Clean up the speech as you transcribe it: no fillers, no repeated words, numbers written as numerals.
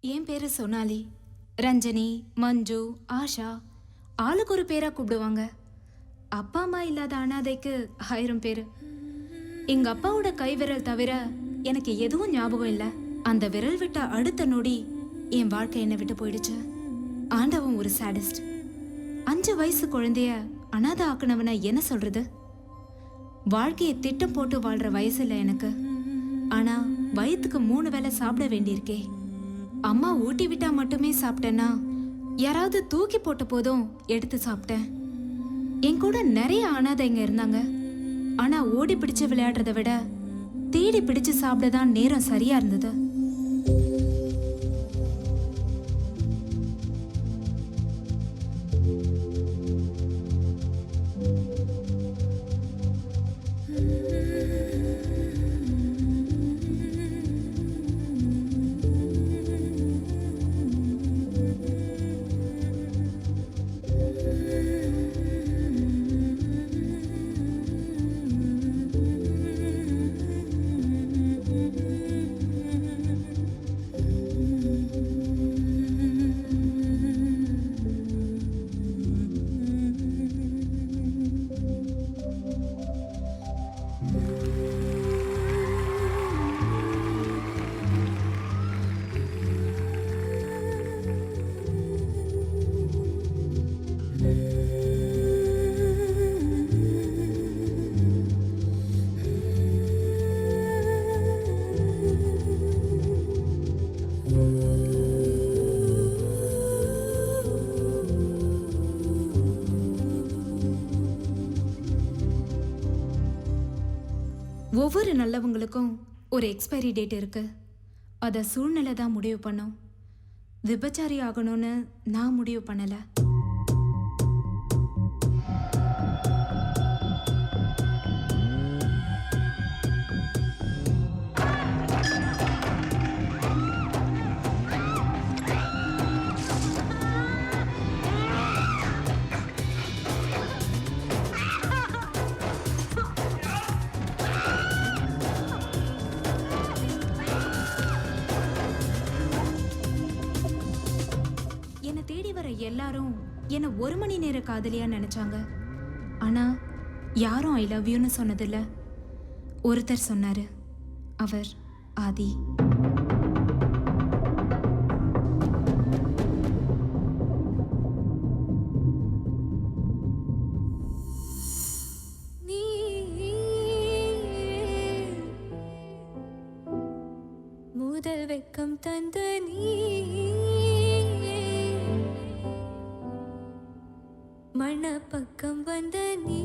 என் பேரு சோனாலி. ரஞ்சனி, மஞ்சு, ஆஷா ஆளுக்கு ஒரு பேரா கூப்பிடுவாங்க. அப்பா அம்மா இல்லாத அனாதைக்கு 1000 பேரு. எங்க அப்பாவோட கை விரல் தவிர எனக்கு எதுவும் ஞாபகம் இல்ல. அந்த விரல் விட்ட அடுத்த நொடி என் வாழ்க்கை என்னை விட்டு போயிடுச்சு. ஆண்டவன் ஒரு சாடிஸ்ட். 5 வயசு குழந்தைய அனாதை ஆக்குனவன என்ன சொல்றது? வாழ்க்கையை திட்டம் போட்டு வாழ்ற வயசு இல்ல எனக்கு. ஆனா வயிற்றுக்கு 3 வேளை சாப்பிட வேண்டியிருக்கே. அம்மா ஊட்டி விட்டா மட்டுமே சாப்பிட்டேன்னா, யாராவது தூக்கி போட்ட போதும் எடுத்து சாப்பிட்டேன். என் கூட நிறைய அனாதைங்க இருந்தாங்க. ஆனா ஓடி பிடிச்சு விளையாடுறத விட தேடி பிடிச்சு சாப்பிடதான் நேரம் சரியா இருந்தது. ஒவ்வொரு நல்லவங்களுக்கும் ஒரு எக்ஸ்பைரி டேட் இருக்கு. அதை சூழ்நிலை தான் முடிவு பண்ணும். விபச்சாரி ஆகணும்னு நான் முடிவு பண்ணல. என்னை தேடி வர எல்லாரும் என்னை 1 மணி நேர காதலியா நினைச்சாங்க. ஆனா யாரும் ஐ லவ் யூன்னு சொன்னதில்ல. ஒருத்தர் சொன்னாரு. அவர் ஆதி. நீ முதல் வெக்கம் தந்த நீ மண பக்கம் வந்த நீ